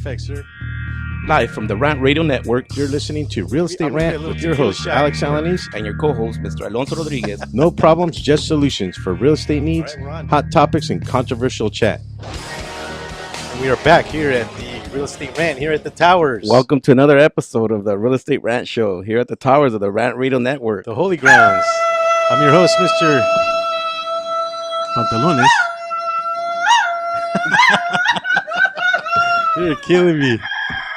effect, sir. Live from the Rant Radio Network, You're listening to Real Estate Rant with your host, Alex Alanis, and your co-host, Mr. Alonso Rodriguez. No problems, just solutions for real estate needs, All right, hot topics, and controversial chat. And we are back here at the Real Estate Rant here at the Towers. Welcome to another episode of the Real Estate Rant Show here at the Towers of the Rant Radio Network. The Holy Grounds. I'm your host, Mr. Pantalones. You're killing me.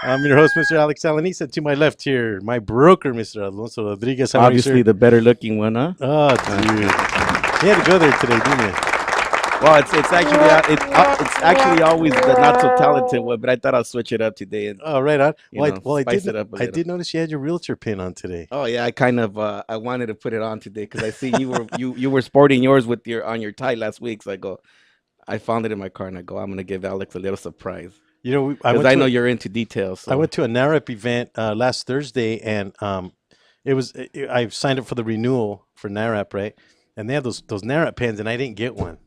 I'm your host, Mr. Alex Alanis. To my left here, my broker, Mr. Alonso Rodriguez. How Obviously, the better looking one, huh? Oh, dude. You had to go there today, didn't you? Well, it's actually always the not so talented one, but I thought I'll switch it up today. And, oh, right on. I I did notice you had your realtor pin on today. Oh yeah, I kind of I wanted to put it on today because I see you were sporting yours with your tie last week. So I found it in my car and I'm gonna give Alex a little surprise. You know, because I know you're into details. So. I went to a NAREP event last Thursday, and I signed up for the renewal for NAREP, right? And they have those NAREP pens, and I didn't get one.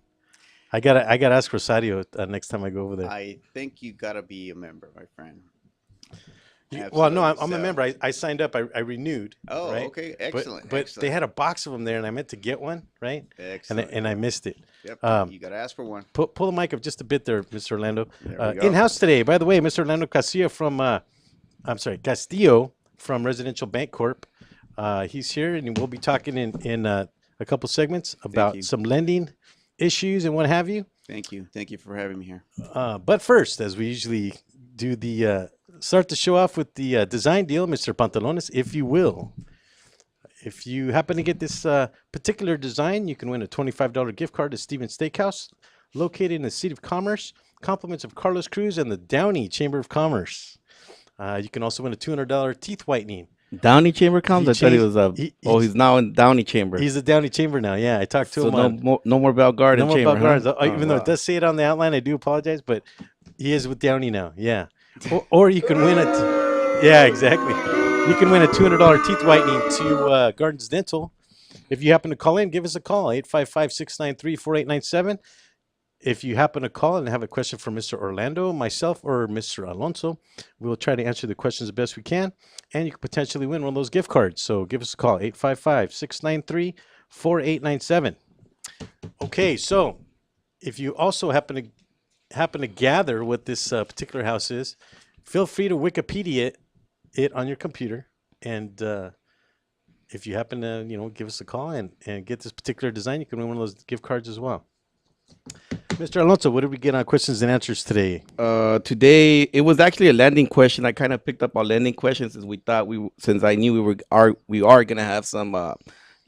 I gotta ask Rosario next time I go over there. I think you gotta be a member, my friend. Well, no, I'm a member. I signed up. I renewed. Oh, right? okay, excellent. But they had a box of them there, and I meant to get one, right? Excellent. And I missed it. Yep. You gotta ask for one. Pull the mic up just a bit there, Mr. Orlando. There we go. In house today, by the way, Mr. Orlando Castillo Castillo from Residential Bank Corp. He's here, and we'll be talking in a couple segments about some lending issues and what have you. Thank you for having me here. But first, as we usually do, start the show off with the design deal, Mr. Pantalones, if you will. If you happen to get this particular design, you can win a $25 gift card to Stevens Steakhouse, located in the City of Commerce. Compliments of Carlos Cruz and the Downey Chamber of Commerce. You can also win a $200 teeth whitening. Downey Chamber comes? I thought he was he's now in Downey Chamber. He's the Downey Chamber now, yeah. I talked to him. No more Bell Garden Chamber. No more Bell Gardens. Even though it does say it on the outline, I do apologize, but he is with Downey now, yeah. Or you can win yeah, exactly. You can win a $200 teeth whitening to Gardens Dental. If you happen to call in, give us a call, 855-693-4897. If you happen to call and have a question for Mr. Orlando, myself, or Mr. Alonso, we'll try to answer the questions the best we can, and you could potentially win one of those gift cards. So give us a call, 855-693-4897. Okay, so if you also happen to gather what this particular house is, feel free to Wikipedia it on your computer, and if you happen to give us a call and get this particular design, you can win one of those gift cards as well. Mr. Alonso, what did we get on questions and answers today? Today it was actually a lending question. I kind of picked up on lending questions since I knew we are gonna have some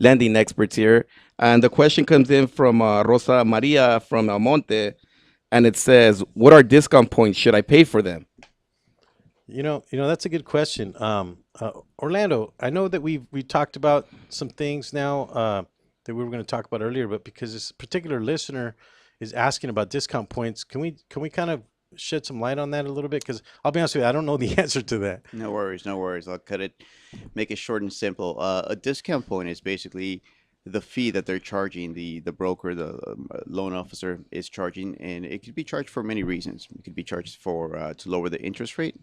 lending experts here. And the question comes in from Rosa Maria from El Monte, and it says, "What are discount points? Should I pay for them?" You know that's a good question. Orlando, I know that we talked about some things now that we were going to talk about earlier, but because this particular listener is asking about discount points, can we kind of shed some light on that a little bit? Because I'll be honest with you, I don't know the answer to that. No worries. I'll make it short and simple. A discount point is basically the fee that they're charging, the broker, the loan officer is charging, and it could be charged for many reasons. It could be charged for to lower the interest rate.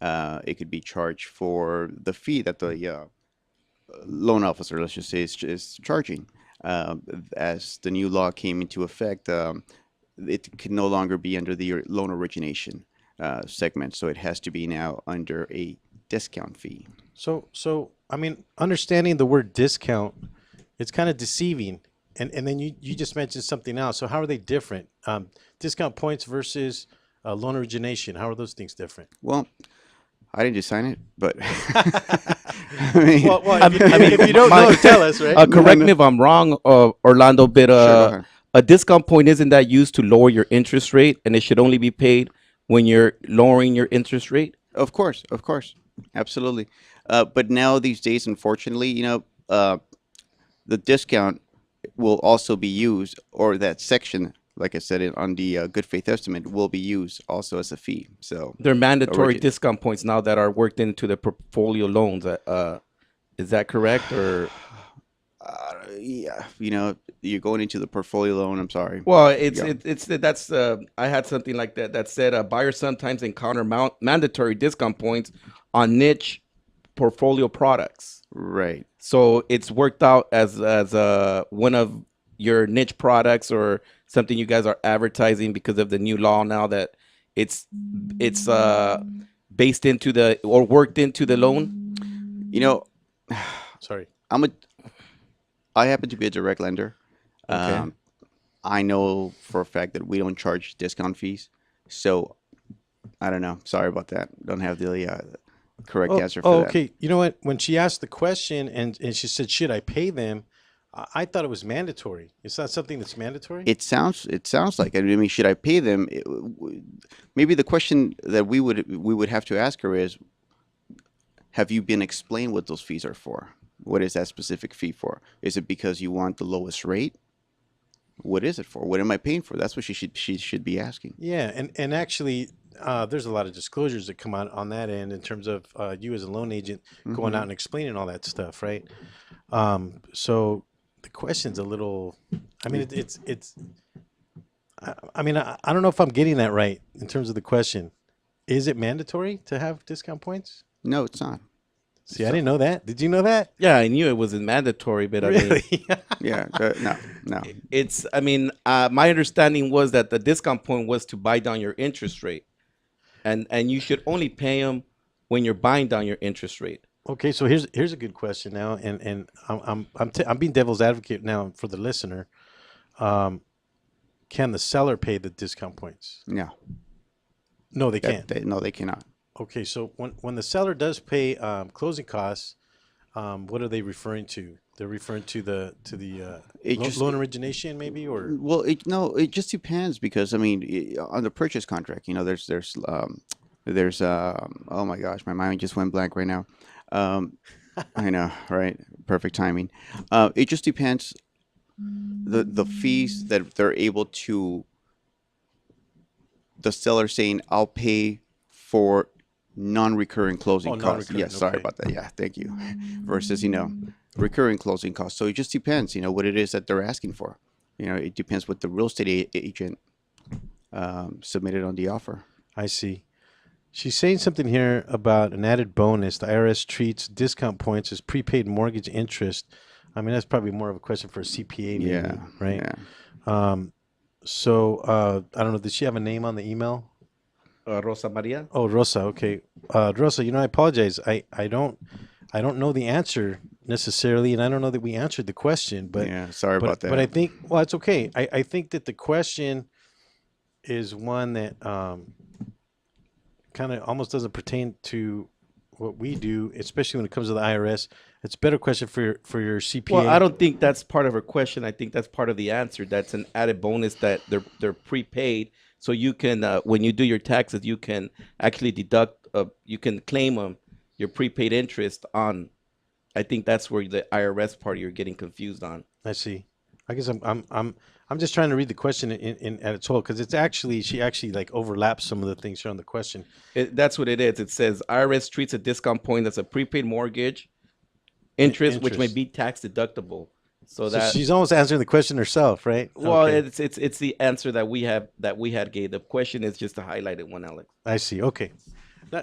It could be charged for the fee that the loan officer, let's just say, is charging. As the new law came into effect, it can no longer be under the loan origination segment, so it has to be now under a discount fee. So I mean, understanding the word discount, it's kind of deceiving. And then you just mentioned something else. So how are they different? Discount points versus loan origination. How are those things different? Well, I didn't just sign it, but if you don't know, tell us, right? Correct me if I'm wrong, Orlando, but a discount point, isn't that used to lower your interest rate, and it should only be paid when you're lowering your interest rate? Of course, absolutely. But now these days, unfortunately, the discount will also be used, or that section, like I said, on the good faith estimate, will be used also as a fee. So they're mandatory discount points now that are worked into the portfolio loans. Is that correct? Or Yeah, you're going into the portfolio loan. I'm sorry. Well, Yeah. that's I had something like that that said buyers sometimes encounter mandatory discount points on niche portfolio products. Right. So it's worked out as one of your niche products or something you guys are advertising because of the new law now that it's it's based into the or worked into the loan. You know, Sorry. I'm a. I happen to be a direct lender. Okay. Um, I know for a fact that we don't charge discount fees. So I don't know. Sorry about that. Don't have the correct answer for that. Okay. You know what? When she asked the question and she said, "Should I pay them?" I thought it was mandatory. It's not something that's mandatory. It sounds like it. I mean, should I pay them? Maybe the question that we would have to ask her is, have you been explained what those fees are for? What is that specific fee for? Is it because you want the lowest rate? What is it for? What am I paying for? That's what she should be asking. Yeah, and actually, there's a lot of disclosures that come out on that end in terms of you as a loan agent going out and explaining all that stuff, right? So the question's a little. I mean, it's. I mean, I don't know if I'm getting that right in terms of the question. Is it mandatory to have discount points? No, it's not. See, I didn't know that. Did you know that? Yeah, I knew it wasn't mandatory, but I mean, Really? Yeah, no. it's. I mean, my understanding was that the discount point was to buy down your interest rate, and you should only pay them when you're buying down your interest rate. Okay, so here's a good question now, and I'm being devil's advocate now for the listener. Can the seller pay the discount points? No. No, they can't. No, they cannot. Okay, so when the seller does pay closing costs, what are they referring to? They're referring to the loan origination, maybe, or Well, it just depends because I mean, on the purchase contract, there's oh my gosh, my mind just went blank right now. I know, right? Perfect timing. It just depends the fees that they're able to. The seller saying, "I'll pay for non-recurring closing costs." non-recurring, Yes, sorry okay. about that. Yeah, thank you. Versus, recurring closing costs. So it just depends, what it is that they're asking for. It depends what the real estate agent submitted on the offer. I see. She's saying something here about an added bonus. The IRS treats discount points as prepaid mortgage interest. I mean, that's probably more of a question for a CPA, maybe, Yeah, right? yeah. So I don't know. Did she have a name on the email? Rosa Maria. Oh, Rosa. Okay, Rosa. I apologize. I don't know the answer necessarily, and I don't know that we answered the question. But Yeah, sorry about that. But I think it's okay. I think that the question is one that kind of almost doesn't pertain to what we do, especially when it comes to the IRS. It's a better question for your CPA. Well, I don't think that's part of her question. I think that's part of the answer. That's an added bonus that they're prepaid, so you can when you do your taxes, you can actually deduct. You can claim your prepaid interest on. I think that's where the IRS part you're getting confused on. I see. I guess I'm just trying to read the question in at its whole because she actually like overlaps some of the things here on the question. That's what it is. It says IRS treats a discount point as a prepaid mortgage interest, which may Interest. be tax deductible. So So that she's almost answering the question herself, right? well, Okay. it's the answer that we had gave. The question is just a highlighted one, Alex. I see. Okay.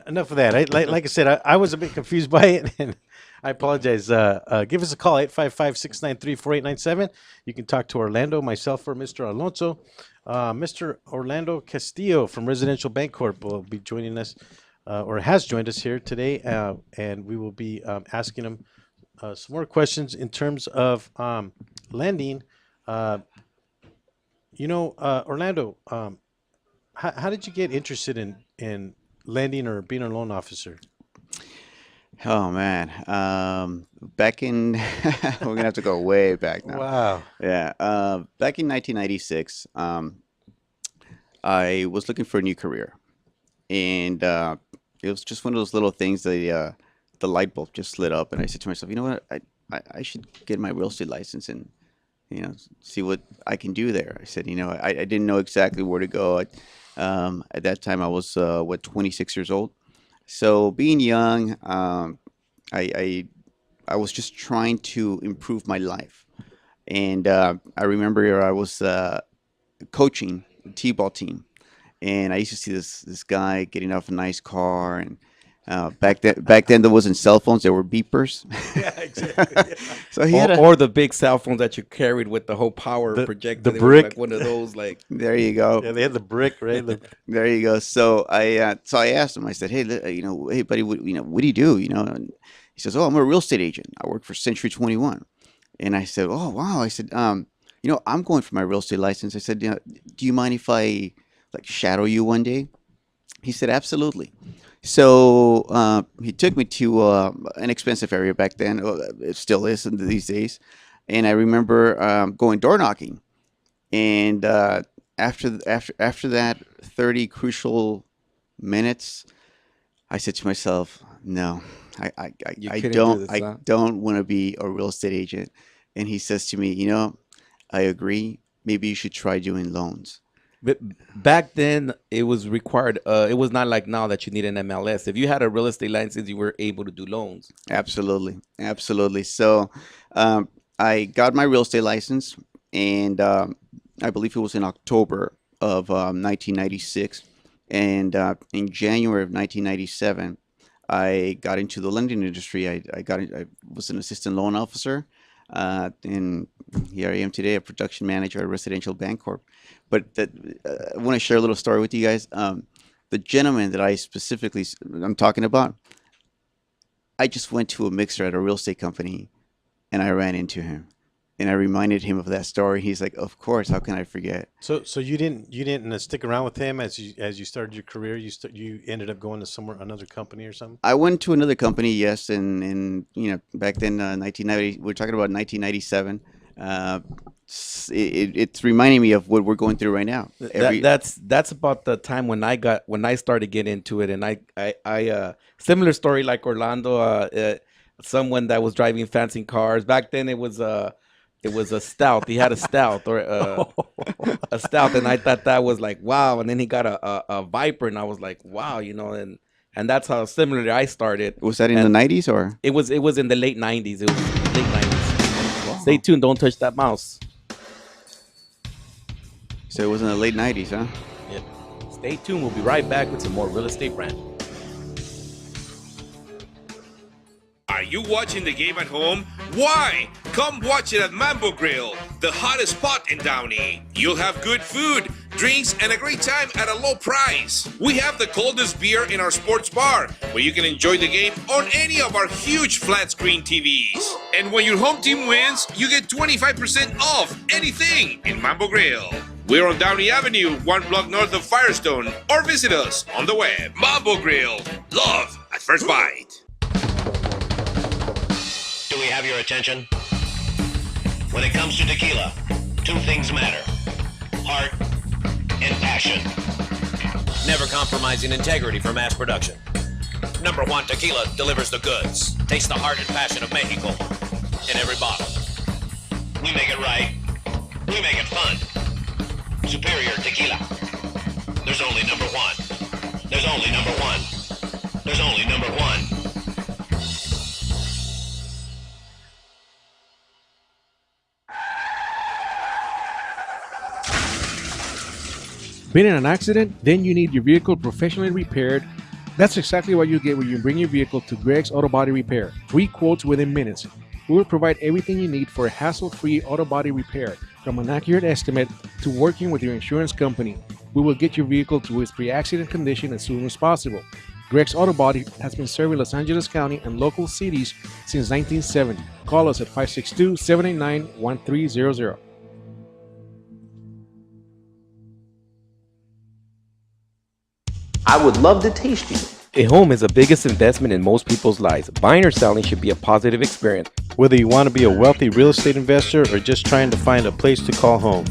Enough of that. Like I said, I was a bit confused by it, and I apologize. Give us a call, 855-693-4897. You can talk to Orlando, myself, or Mr. Alonso. Mr. Orlando Castillo from Residential Bancorp will be joining us, or has joined us here today, and we will be asking him some more questions in terms of lending. Orlando, how did you get interested in lending or being a loan officer? Oh man, back in we're gonna have to go way back now. Wow. Yeah, back in 1996, I was looking for a new career, and it was just one of those little things. The light bulb just lit up, and I said to myself, you know what, I should get my real estate license and see what I can do there. I said, I didn't know exactly where to go. At that time, I was 26 years old. So being young, I I was just trying to improve my life. And I remember I was coaching the t-ball team, and I used to see this guy getting off a nice car, and back then there wasn't cell phones, there were beepers. Yeah, exactly. So he had a Or the big cell phones that you carried with the whole power projector. the They were brick. like one of those, like there you go. Yeah, they had the brick, right? There you go. So I asked him. I said, "Hey, hey, buddy, what do you do? And he says, "Oh, I'm a real estate agent. I work for Century 21." And I said, "Oh, wow." I said, I'm going for my real estate license." I said, "Do you mind if I like shadow you one day?" He said, "Absolutely." So he took me to an expensive area back then. It still is these days. And I remember going door knocking. And after that 30 crucial minutes, I said to myself, "No, You I couldn't do don't this, I huh? don't want to be a real estate agent." And he says to me, "I agree. Maybe you should try doing loans." But back then, it was required. It was not like now that you need an MLS. If you had a real estate license, you were able to do loans. Absolutely, absolutely. So I got my real estate license, and I believe it was in October of 1996. And in January of 1997, I got into the lending industry. I was an assistant loan officer, and here I am today, a production manager at Residential Bancorp. But I want to share a little story with you guys. The gentleman that I'm talking about, I just went to a mixer at a real estate company, and I ran into him, and I reminded him of that story. He's like, "Of course, how can I forget?" So you didn't stick around with him as you started your career. You ended up going to another company or something. I went to another company, yes, and back then, 1990. We're talking about 1997. It's reminding me of what we're going through right now. That's about the time when I started getting into it, and I similar story like Orlando. Someone that was driving fancy cars back then. It was a stout. He had a stout or a stout, and I thought that was like wow. And then he got a Viper, and I was like wow, and that's how similarly I started. Was that in the 90s or? It was in the late 90s. It was late 90s. Stay tuned. Don't touch that mouse. So it was in the late 90s, huh? Yep. Stay tuned. We'll be right back with some more real estate rant. Are you watching the game at home? Why? Come watch it at Mambo Grill, the hottest spot in Downey. You'll have good food, drinks, and a great time at a low price. We have the coldest beer in our sports bar, where you can enjoy the game on any of our huge flat screen TVs. And when your home team wins, you get 25% off anything in Mambo Grill. We're on Downey Avenue, 1 block north of Firestone, or visit us on the web. Mambo Grill, love at first bite. Do we have your attention? When it comes to tequila, 2 things matter: heart and passion. Never compromising integrity for mass production. Number 1 Tequila delivers the goods. Taste the heart and passion of Mexico in every bottle. We make it right. We make it fun. Superior Tequila. There's only number 1. There's only number 1. There's only number 1. Been in an accident? Then you need your vehicle professionally repaired. That's exactly what you get when you bring your vehicle to Greg's Auto Body Repair. Free quotes within minutes. We will provide everything you need for a hassle-free auto body repair, from an accurate estimate to working with your insurance company. We will get your vehicle to its pre-accident condition as soon as possible. Greg's Auto Body has been serving Los Angeles County and local cities since 1970. Call us at 562-789-1300. I would love to taste you. A home is the biggest investment in most people's lives. Buying or selling should be a positive experience. Whether you want to be a wealthy real estate investor or just trying to find a place to call home,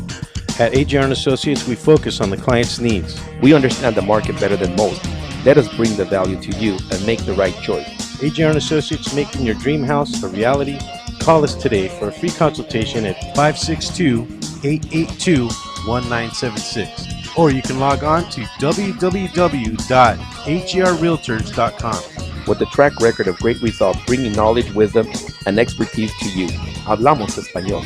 at AJR & Associates, we focus on the client's needs. We understand the market better than most. Let us bring the value to you and make the right choice. AJR & Associates, making your dream house a reality. Call us today for a free consultation at 562-882-1976. Or you can log on to www.agrrealtors.com. with a track record of great results, bringing knowledge, wisdom, and expertise to you. Hablamos español.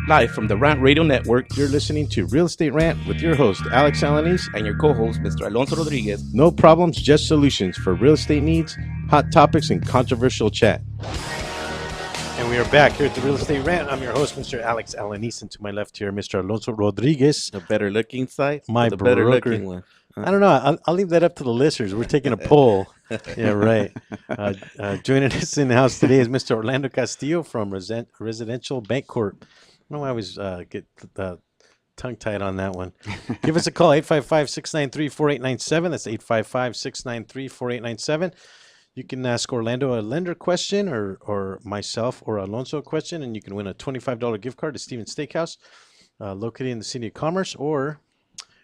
Live from the Rant Radio Network, You're listening to Real Estate Rant with your host, Alex Alanis. and your co-host, Mr. Alonso Rodriguez. No problems, just solutions for real estate needs, hot topics, and controversial chat. And we are back here at the Real Estate Rant. I'm your host, Mr. Alex Alanis, and to my left here, Mr. Alonso Rodriguez. The better looking side, My the better broker. looking one. I don't know. I'll leave that up to the listeners. We're taking a poll. Yeah, right. Joining us in the house today is Mr. Orlando Castillo from Residential Bank Corp. I don't know why I always get tongue-tied on that one. Give us a call, 855-693-4897. That's 855-693-4897. You can ask Orlando a lender question or myself or Alonso a question, and you can win a $25 gift card to Steven's Steakhouse, located in the City of Commerce, or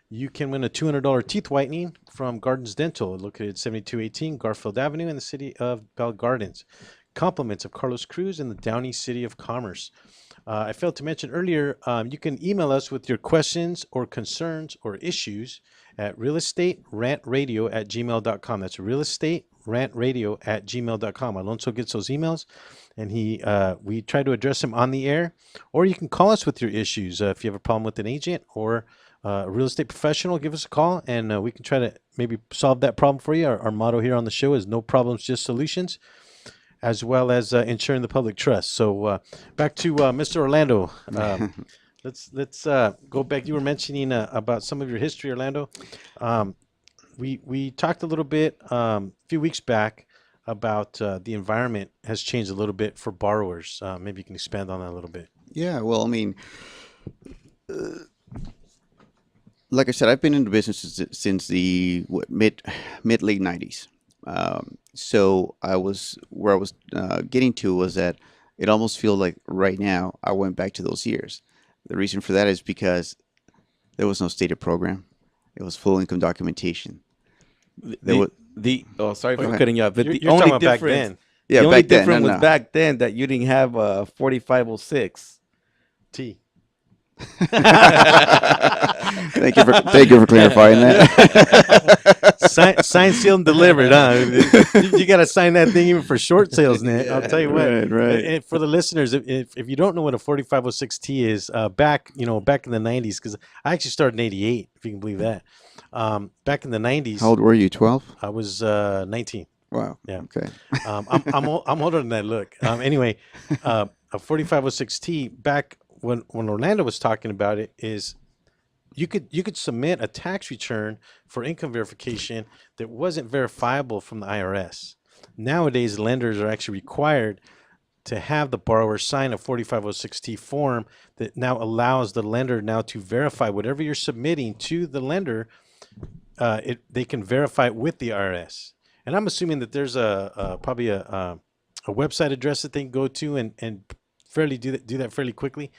you can win a $200 teeth whitening from Gardens Dental, located at 7218 Garfield Avenue in the City of Bell Gardens. Compliments of Carlos Cruz in the Downey City of Commerce. I failed to mention earlier, you can email us with your questions or concerns or issues at realestaterantradio@gmail.com. That's realestaterantradio@gmail.com. Alonso gets those emails, and we try to address them on the air. Or you can call us with your issues. If you have a problem with an agent or a real estate professional, give us a call, and we can try to maybe solve that problem for you. Our motto here on the show is no problems, just solutions, as well as ensuring the public trust. So back to Mr. Orlando. Let's go back. You were mentioning about some of your history, Orlando. We talked a little bit a few weeks back about the environment has changed a little bit for borrowers. Maybe you can expand on that a little bit. Yeah, well, I mean, like I said, I've been in the business since the mid late 90s. So where I was getting to was that it almost feels like right now I went back to those years. The reason for that is because there was no stated program. It was full income documentation. Sorry for ahead. cutting you off, but the You're only talking about back difference, then. Yeah, the only back then, difference no, was no. back then that you didn't have a 4506. T. Thank you for clarifying that. Signed, sealed, and delivered. You got to sign that thing even for short sales, Nat. I'll tell you what. Right. And for the listeners, if you don't know what a 4506T is, back in the 90s, because I actually started in '88, if you can believe that. Back in the '90s, How old were you? 12? I was 19. Wow. Yeah. Okay. I'm older than that. Look. Anyway, a 4506T back when Orlando was talking about it is you could submit a tax return for income verification that wasn't verifiable from the IRS. Nowadays, lenders are actually required to have the borrower sign a 4506T form that now allows the lender now to verify whatever you're submitting to the lender. They can verify it with the IRS. And I'm assuming that there's probably a website address that they can go to and fairly do that fairly quickly.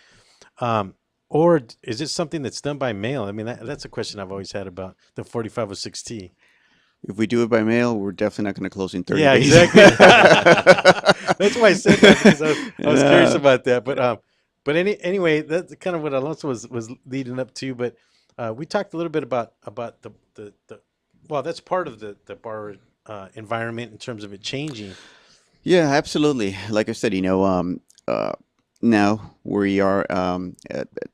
Or is it something that's done by mail? I mean, that's a question I've always had about the 4506T. If we do it by mail, we're definitely not going to close in 30 Yeah, days. exactly. That's why I said that, because I was curious about that. But anyway, that's kind of what Alonso was leading up to. But we talked a little bit about the well, that's part of the borrower environment in terms of it changing. Yeah, absolutely. Like I said, now we are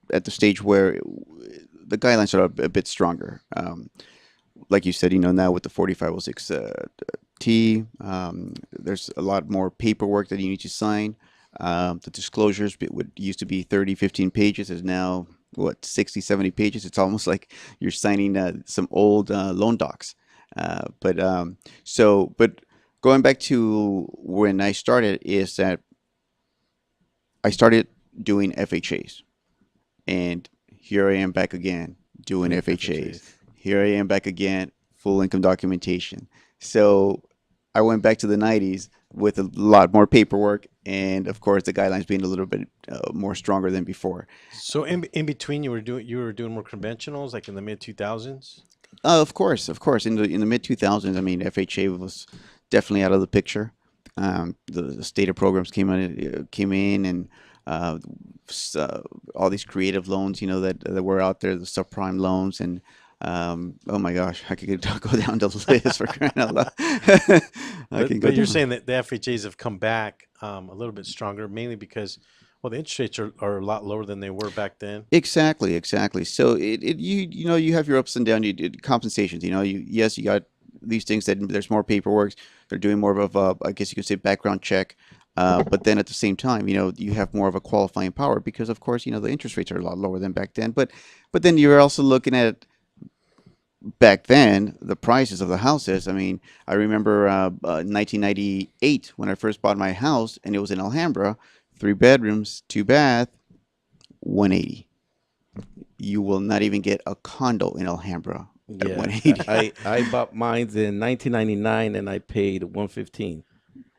at the stage where the guidelines are a bit stronger. Like you said, now with the 4506T, there's a lot more paperwork that you need to sign. The disclosures would used to be 30, 15 pages is now, 60, 70 pages. It's almost like you're signing some old loan docs. But going back to when I started is that I started doing FHAs, and here I am back again doing FHAs. Here I am back again, full income documentation. So I went back to the 90s with a lot more paperwork, and of course the guidelines being a little bit more stronger than before. So in between, you were doing more conventionals, like in the mid 2000s. Of course. In the mid 2000s, I mean, FHA was definitely out of the picture. The stated programs came in, and all these creative loans, that were out there, the subprime loans, and Oh my gosh, I could go down the list for crying out loud. I can go But you're down. saying that the FHAs have come back a little bit stronger, mainly because, well, the interest rates are a lot lower than they were back then. Exactly, exactly. So you have your ups and downs. You did compensations. You got these things that there's more paperwork. They're doing more of a, I guess you could say, background check. But then at the same time, you have more of a qualifying power because, of course, the interest rates are a lot lower than back then. But then you're also looking at back then the prices of the houses. I mean, I remember 1998 when I first bought my house, and it was in Alhambra, 3 bedrooms, 2 bath, 180. You will not even get a condo in Alhambra at Yeah, 180. I bought mines in 1999 and I paid 115,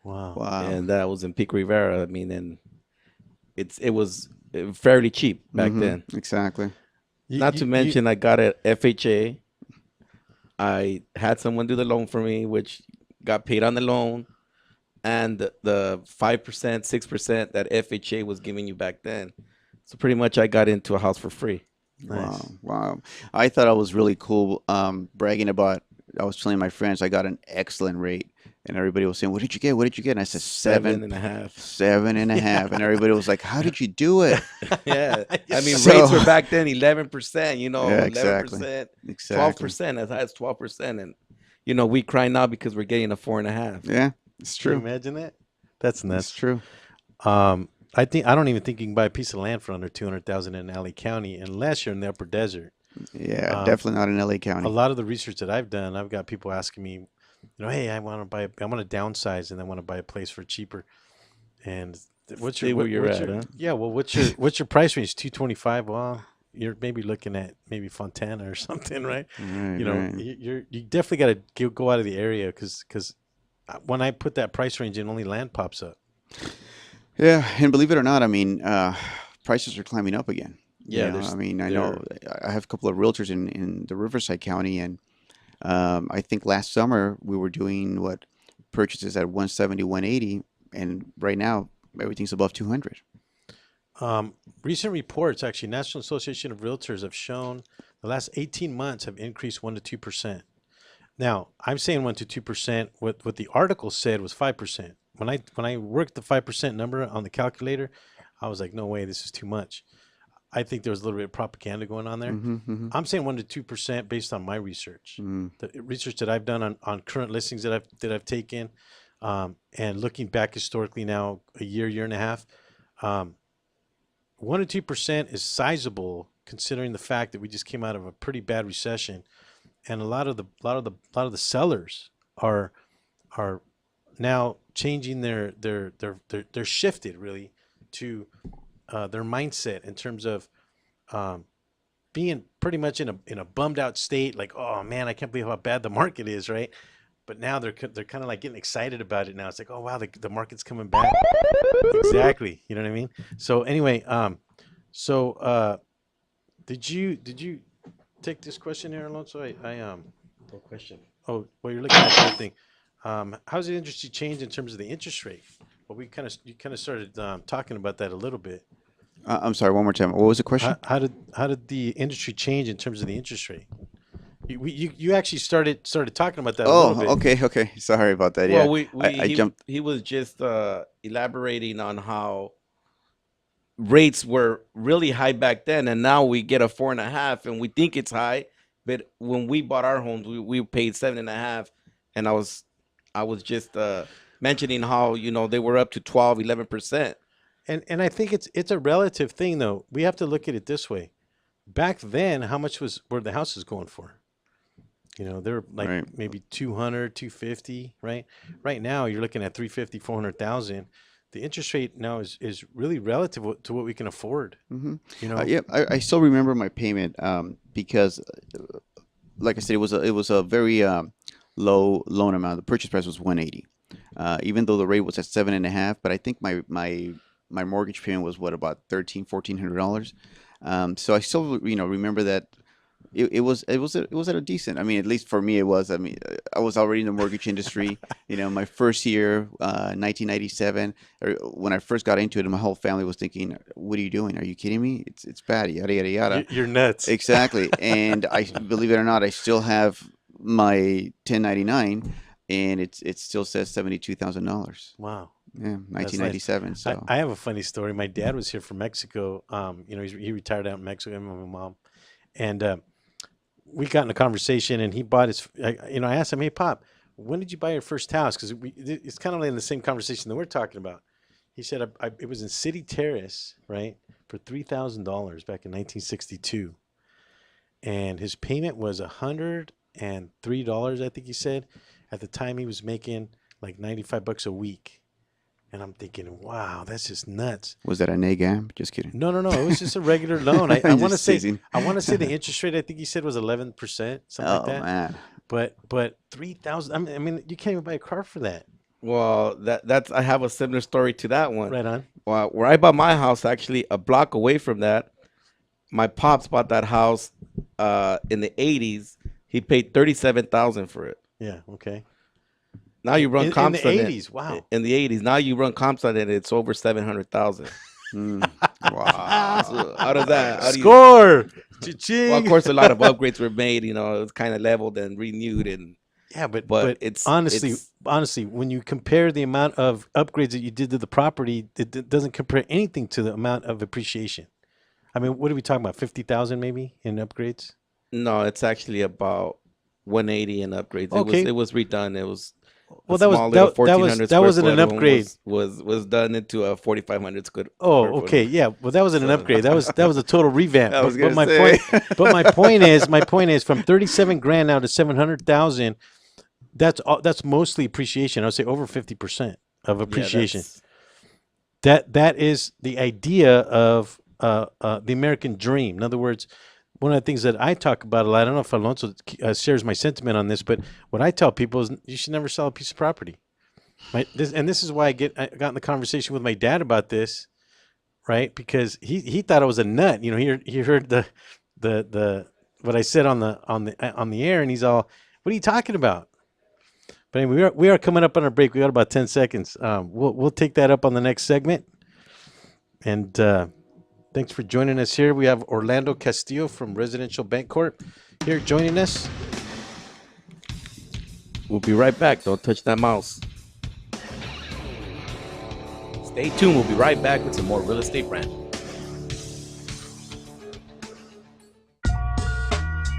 Wow. Wow. and that was in Pico Rivera. I mean, and it was fairly cheap back then. Exactly. Not to mention, I got an FHA. I had someone do the loan for me, which got paid on the loan, and the 5%, 6% that FHA was giving you back then. So pretty much, I got into a house for free. Wow. Wow. I thought I was really cool bragging about, I was telling my friends I got an excellent rate. And everybody was saying, what did you get? What did you get? And I said, 7.5. 7.5. And everybody was like, how did you do it? Yeah, I mean, So- rates were back then 11%. Yeah, exactly. 11%, Exactly. 12%, as high as 12%, and we cry now because we're getting a 4.5. Yeah, it's Can you true. imagine that? That's nuts. That's true. I don't even think you can buy a piece of land for under 200,000 in LA County unless you're in the upper desert. Yeah, definitely not in LA County. A lot of the research that I've done, I've got people asking me, hey, I want to downsize and I want to buy a place for cheaper. And what's Stay your where you're what's at, your- huh? Yeah, well, what's your price range? 225. Well, you're maybe looking at maybe Fontana or something, right? Right, Right. You definitely got to go out of the area because when I put that price range in, only land pops up. Yeah, and believe it or not, I mean, prices are climbing up again. Yeah, I mean, I know I have a couple of realtors in the Riverside County, and I think last summer we were doing purchases at 170, 180, and right now everything's above 200. Recent reports, actually, National Association of Realtors have shown the last 18 months have increased 1 to 2%. Now, I'm saying 1 to 2%. What the article said was 5%. When I worked the 5% number on the calculator, I was like, no way, this is too much. I think there was a little bit of propaganda going on there. I'm saying 1 to 2% based on my research. The research that I've done on current listings that I've taken, and looking back historically now a year and a half, 1 to 2% is sizable considering the fact that we just came out of a pretty bad recession, and a lot of the sellers are now changing they're shifted really to their mindset in terms of being pretty much in a bummed out state, like, oh man, I can't believe how bad the market is, right? But now they're kind of like getting excited about it now. It's like, oh wow, the market's coming back. Exactly, you know what I mean? So anyway, did you take this question here, Alonso? What question? Oh, well, you're looking at the other thing. How's the industry changed in terms of the interest rate? Well, you kind of started talking about that a little bit. I'm sorry, one more time. What was the question? How did the industry change in terms of the interest rate? You actually started talking about that a little bit. Okay. Sorry about that. Well, Yeah, I jumped. he was just elaborating on how rates were really high back then, and now we get a 4.5, and we think it's high, but when we bought our homes, we paid 7.5, and I was just mentioning how they were up to 12, 11%. And I think it's a relative thing though. We have to look at it this way. Back then, how much were the houses going for? They're like Right. maybe 200, 250, right? Right now, you're looking at 350, 400,000. The interest rate now is really relative to what we can afford. Yeah, I still remember my payment because, like I said, it was a very low loan amount. The purchase price was 180, even though the rate was at 7.5. But I think my mortgage payment was about $1,300, $1,400. So I still remember that it was at a decent. I mean, at least for me, it was. I mean, I was already in the mortgage industry. My first year, 1997, or when I first got into it, and my whole family was thinking, "What are you doing? Are you kidding me? It's bad. Yada yada yada." You're nuts. Exactly. And I believe it or not, I still have my 1099, and it still says $72,000. Wow. Yeah, 1997. Nice. So I have a funny story. My dad was here from Mexico. He retired out in Mexico. Him and my mom, and we got in a conversation, and he bought his. I asked him, "Hey, Pop, when did you buy your first house?" Because it's kind of like in the same conversation that we're talking about. He said, "It was in City Terrace, right, for $3,000 back in 1962, and his payment was $103. I think he said. At the time, he was making like $95 a week." And I'm thinking, wow, that's just nuts. was that a NAGAM? Just kidding. No. It was just a regular loan. I want to Just say teasing. the interest rate. I think he said was 11%, something like that. Man. But 3,000. I mean, you can't even buy a car for that. Well, that's I have a similar story to that one. Right on. Well, where I bought my house, actually a block away from that, my pops bought that house in the 80s. He paid $37,000 for it. Yeah. Okay. Now you run comps in on the it. 80s. Wow. In the 80s. Now you run comps on it, it's over 700,000. Wow. So out of that, how do you- Score. Cha-ching. well, of course, a lot of upgrades were made. It was kind of leveled and renewed, and Yeah, but it's honestly, when you compare the amount of upgrades that you did to the property, it doesn't compare anything to the amount of appreciation. I mean, what are we talking about? 50,000 maybe in upgrades? no, it's actually about 180 in upgrades. Okay. It was redone. It was Well, that wasn't an upgrade. Was done into a 4,500 square. Oh, square foot. okay, yeah. Well, that wasn't an upgrade. That was a total revamp. I was But my gonna say. point, but my point is, from 37 grand now to 700,000. That's mostly appreciation. I would say over 50% of appreciation. That is the idea of the American dream. In other words, one of the things that I talk about a lot, I don't know if Alonso shares my sentiment on this, but what I tell people is you should never sell a piece of property. This is why I got in the conversation with my dad about this, right? Because he thought I was a nut. He heard the what I said on the air, and he's all, "What are you talking about?" But anyway, we are coming up on our break. We got about 10 seconds. We'll take that up on the next segment. And thanks for joining us here. We have Orlando Castillo from Residential Bancorp here joining us. We'll be right back. Don't touch that mouse. Stay tuned. We'll be right back with some more Real Estate Rant.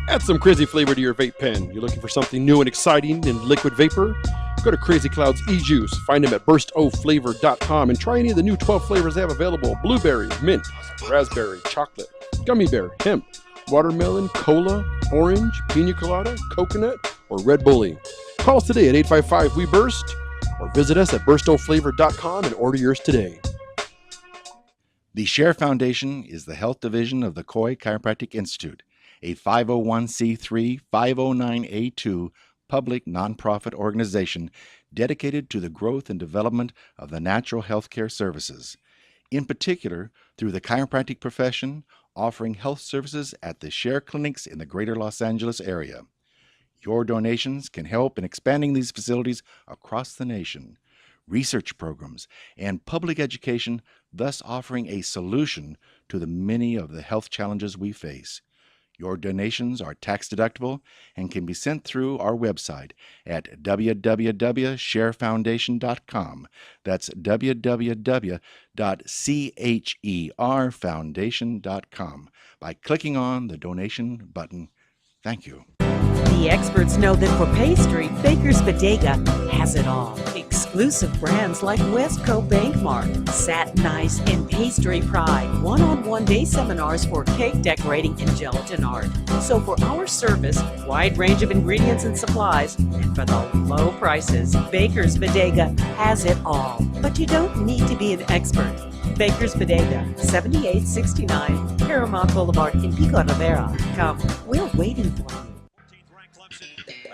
Add some crazy flavor to your vape pen. You're looking for something new and exciting in liquid vapor? Go to Crazy Cloud's e-juice. Find them at burstoflavor.com and try any of the new 12 flavors they have available: blueberry, mint, raspberry, chocolate, gummy bear, hemp, watermelon, cola, orange, pina colada, coconut, or Red Bully. Call us today at 855-WE-BURST or visit us at burstoflavor.com and order yours today. The Share Foundation is the health division of the Coy Chiropractic Institute, a 501c3 509A2 public nonprofit organization dedicated to the growth and development of the natural healthcare services, in particular through the chiropractic profession, offering health services at the Share clinics in the greater Los Angeles area. Your donations can help in expanding these facilities across the nation, research programs, and public education, thus offering a solution to the many of the health challenges we face. Your donations are tax-deductible and can be sent through our website at www.sharefoundation.com. That's www.cherfoundation.com by clicking on the donation button. Thank you. The experts know that for pastry, Baker's Bodega has it all. Exclusive brands like Westco Bankmark, Satin Ice, and Pastry Pride. One-on-one day seminars for cake decorating and gelatin art. So for our service, wide range of ingredients and supplies, and for the low prices, Baker's Bodega has it all. But you don't need to be an expert. Baker's Bodega, 7869 Paramount Boulevard in Pico Rivera. Come, we're waiting for you.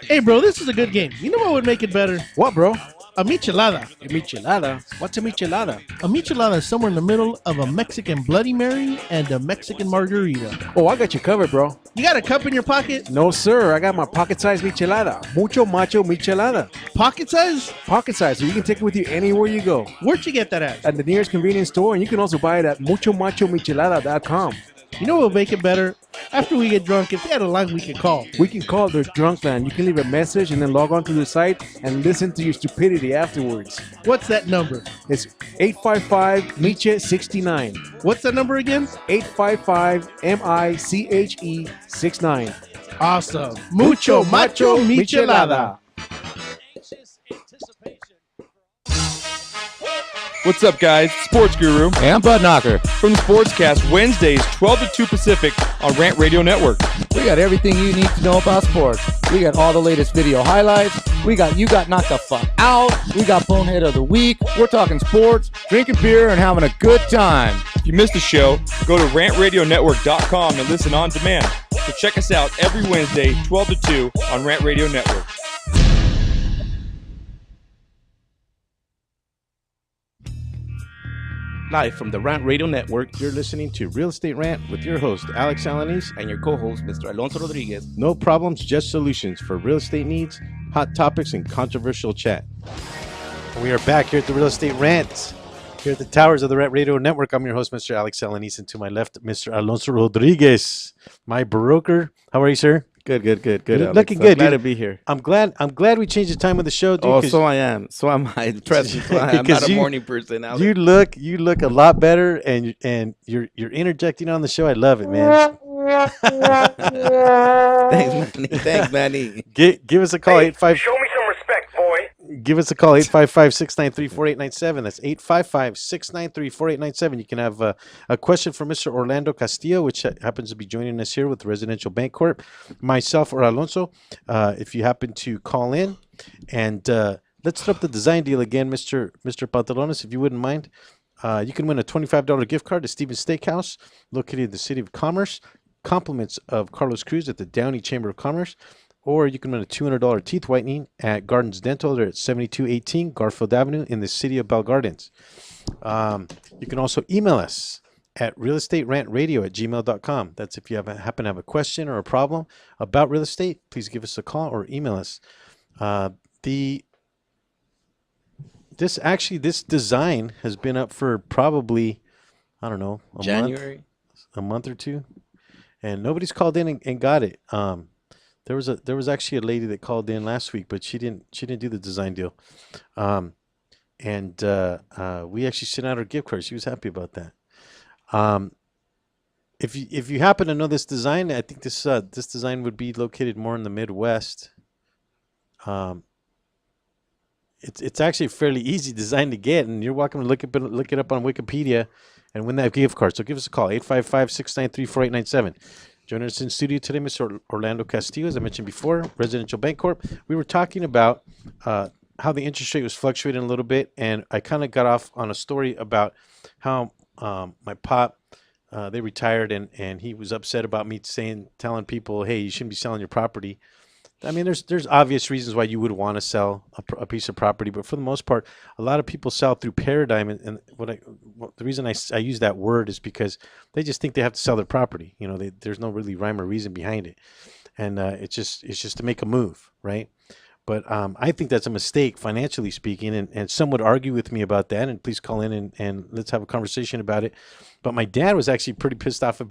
Hey, bro, this is a good game. You know what would make it better? What, bro? A michelada. A michelada? What's a michelada? A michelada is somewhere in the middle of a Mexican Bloody Mary and a Mexican margarita. Oh, I got you covered, bro. You got a cup in your pocket? No, sir. I got my pocket-sized michelada. Mucho macho michelada. Pocket size? Pocket size, so you can take it with you anywhere you go. Where'd you get that at? At the nearest convenience store, and you can also buy it at muchomachomichelada.com. You know what will make it better? After we get drunk, if they had a line we can call. We can call their drunk line. You can leave a message and then log on to the site and listen to your stupidity afterwards. What's that number? It's 855-MICHE-69. What's that number again? 855-MICHE-69. Awesome. Mucho macho michelada. What's up, guys? Sports Guru and Bud Knocker from the Sportscast, Wednesdays, 12 to 2 Pacific on Rant Radio Network. We got everything you need to know about sports. We got all the latest video highlights. We got You Got Knocked the Fuck Out. We got Bonehead of the Week. We're talking sports, drinking beer, and having a good time. If you missed the show, go to rantradionetwork.com and listen on demand. So check us out every Wednesday, 12 to 2 on Rant Radio Network. Live from the Rant Radio Network, You're listening to Real Estate Rant with your host, Alex Alanis. and your co-host, Mr. Alonso Rodriguez. No problems, just solutions for real estate needs, hot topics, and controversial chat. We are back here at the Real Estate Rant, here at the towers of the Rant Radio Network. I'm your host, Mr. Alex Alanis, and to my left, Mr. Alonso Rodriguez, my broker. How are you, sir? Good. You're Alex. looking I'm good, glad dude. to be here. I'm glad we changed the time of the show, dude. Oh, 'cause so I am. So am I. Trust me. I'm Because not a you- morning person, Alex. you look a lot better, and you're interjecting on the show. I love it, man. Thanks, Manny. Give us a call. Show me some respect, boy. Give us a call, 855-693-4897. That's 855-693-4897. You can have a question for Mr. Orlando Castillo, which happens to be joining us here with Residential Bank Corp. Myself or Alonso, if you happen to call in. And let's set up the design deal again, Mr. Pantalones, if you wouldn't mind. You can win a $25 gift card to Stevens Steakhouse, located in the City of Commerce. Compliments of Carlos Cruz at the Downey Chamber of Commerce. Or you can win a $200 teeth whitening at Gardens Dental. They're at 7218 Garfield Avenue in the city of Bell Gardens. You can also email us at realestaterantradio@gmail.com. That's if you happen to have a question or a problem about real estate, please give us a call or email us. This design has been up for probably, I don't know, a month or two, and nobody's called in and got it. There was actually a lady that called in last week, but she didn't do the design deal. We actually sent out her gift card. She was happy about that. If you happen to know this design, I think this design would be located more in the Midwest. It's actually a fairly easy design to get, and you're welcome to look it up on Wikipedia and win that gift card. So give us a call, 855-693-4897. Joining us in studio today, Mr. Orlando Castillo, as I mentioned before, Residential Bank Corp. We were talking about how the interest rate was fluctuating a little bit, and I kind of got off on a story about how my pop, they retired, and he was upset about me telling people, hey, you shouldn't be selling your property. I mean, there's obvious reasons why you would want to sell a piece of property, but for the most part, a lot of people sell through paradigm, and the reason I use that word is because they just think they have to sell their property. You know, there's no really rhyme or reason behind it, and it's just to make a move, right? But I think that's a mistake, financially speaking, and some would argue with me about that, and please call in and let's have a conversation about it. But my dad was actually pretty pissed off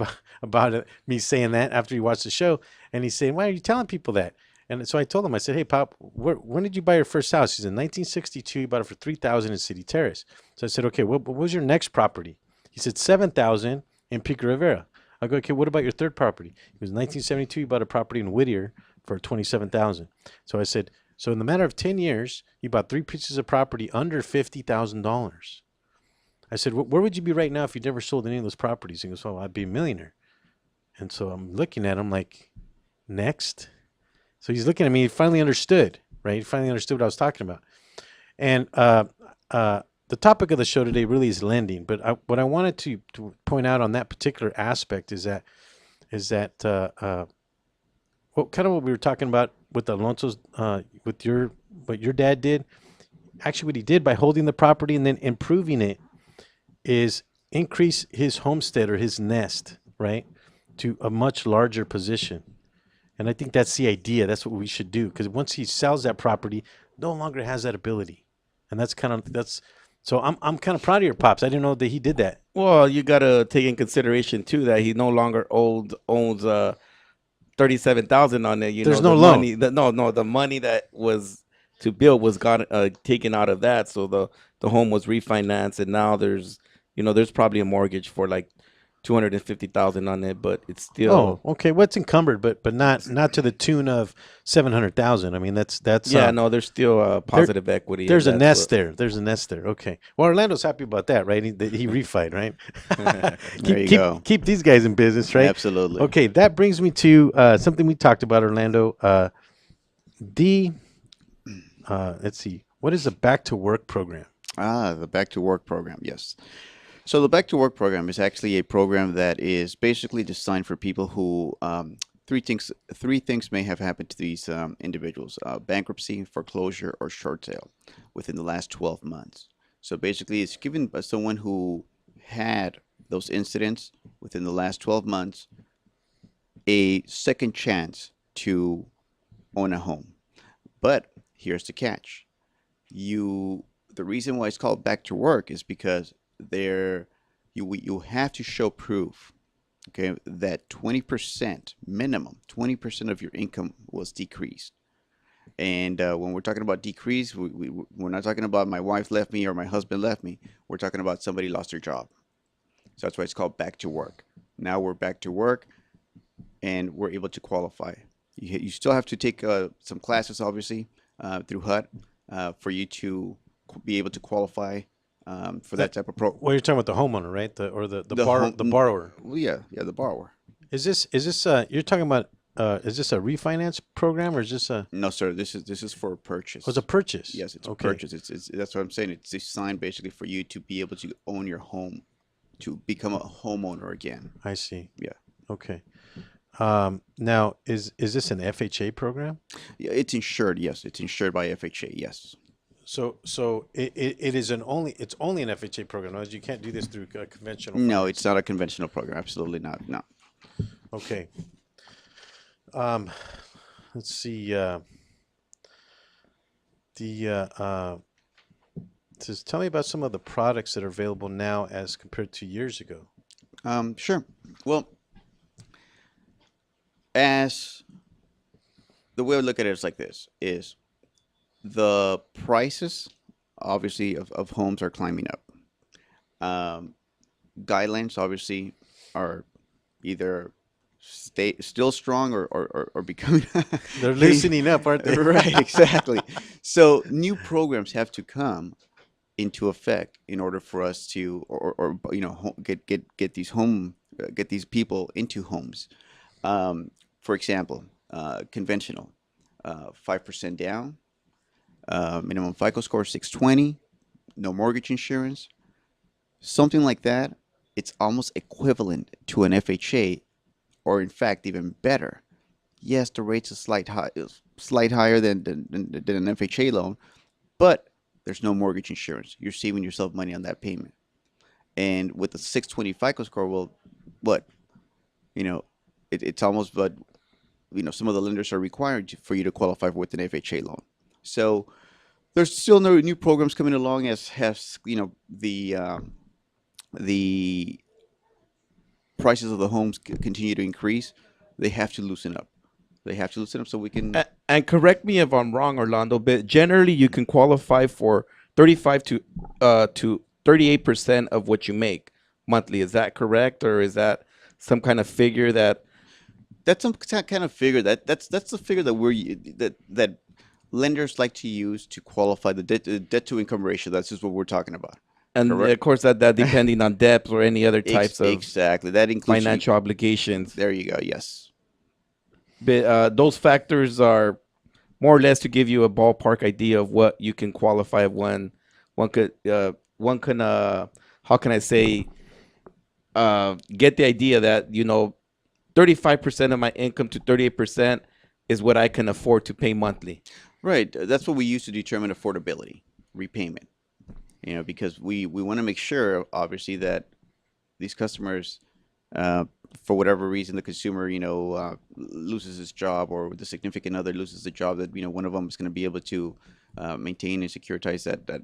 about it, me saying that after he watched the show, and he's saying, why are you telling people that? And so I told him, I said, hey, Pop, when did you buy your first house? He said, in 1962, you bought it for $3,000 in City Terrace. So I said, okay, what was your next property? He said, $7,000 in Pico Rivera. I go, okay, what about your third property? It was 1972, you bought a property in Whittier for $27,000. So I said, so in the matter of 10 years, you bought 3 pieces of property under $50,000. I said, where would you be right now if you never sold any of those properties? He goes, oh, I'd be a millionaire. And so I'm looking at him like, next? So he's looking at me. He finally understood, right? He finally understood what I was talking about. And the topic of the show today really is lending. But what I wanted to point out on that particular aspect is that what we were talking about with Alonso's, what your dad did. actually what he did by holding the property and then improving it is increase his homestead or his nest, right, to a much larger position. And I think that's the idea. That's what we should do, because once he sells that property, no longer has that ability, and that's. So I'm kind of proud of your pops. I didn't know that he did that. Well, you gotta take in consideration too that he no longer owns $37,000 on it. There's know, no the loan. money, the money that was to build was taken out of that. So the home was refinanced, and now there's probably a mortgage for like $250,000 on it, but it's still. Oh, okay. What's encumbered, but not to the tune of $700,000. I mean, that's yeah. No, there's still positive equity. There's a nest there. There's a nest there. Okay. Well, Orlando's happy about that, right? He refied, right? There you go. Keep these guys in business, right? Absolutely. Okay, that brings me to something we talked about, Orlando. Let's see. What is the Back to Work program? The Back to Work program, yes. So the Back to Work program is actually a program that is basically designed for people who three things may have happened to these individuals: bankruptcy, foreclosure, or short sale within the last 12 months. So basically, it's given by someone who had those incidents within the last 12 months a second chance to own a home. But here's the catch: the reason why it's called Back to Work is because you have to show proof, okay, that 20% minimum, 20% of your income was decreased. And when we're talking about decrease, we're not talking about my wife left me or my husband left me. We're talking about somebody lost their job. So that's why it's called Back to Work. Now we're back to work, and we're able to qualify. You still have to take some classes, obviously, through HUD for you to be able to qualify for that type of program. Well, you're talking about the homeowner, right? The borrower. Well, yeah, the borrower. Is this you're talking about? Is this a refinance program or is this a? No, sir. This is for a purchase. Oh, it's a purchase. Yes, it's okay. a purchase. It's that's what I'm saying. It's designed basically for you to be able to own your home, to become a homeowner again. I see. Yeah. Okay. Now, is this an FHA program? Yeah, it's insured. Yes, it's insured by FHA. Yes. So it is it's only an FHA program. No, you can't do this through a conventional. No, finance. it's not a conventional program. Absolutely not. No. Okay. Let's see. Just tell me about some of the products that are available now as compared to years ago. Sure. Well, as the way I look at it is like this: is the prices, obviously, of homes are climbing up. Guidelines, obviously, are either still strong or becoming. They're loosening up, aren't they? Right, exactly. So new programs have to come into effect in order for us to, or get these people into homes. For example, conventional, 5% down. Minimum FICO score 620, no mortgage insurance, something like that. It's almost equivalent to an FHA, or in fact even better. Yes, the rate's a slight higher than an FHA loan, but there's no mortgage insurance. You're saving yourself money on that payment. And with the 620 FICO score, well, what? It's almost, but some of the lenders are required for you to qualify with an FHA loan. So there's still no new programs coming along as the prices of the homes continue to increase. They have to loosen up. So we can. And correct me if I'm wrong, Orlando, but generally you can qualify for 35 to 38% of what you make monthly. Is that correct, or is that some kind of figure that? That's some kind of figure that's the figure that lenders like to use to qualify the debt to income ratio. That's just what we're talking about. And correct? Of course, that depending on debt or any other types of exactly that includes financial obligations. There you go. Yes. But those factors are more or less to give you a ballpark idea of what you can qualify when one can how can I say get the idea that 35% of my income to 38% is what I can afford to pay monthly. Right. That's what we use to determine affordability. repayment. You know, because we want to make sure, obviously, that these customers, for whatever reason, the consumer, loses his job, or the significant other loses the job, that one of them is going to be able to maintain and securitize that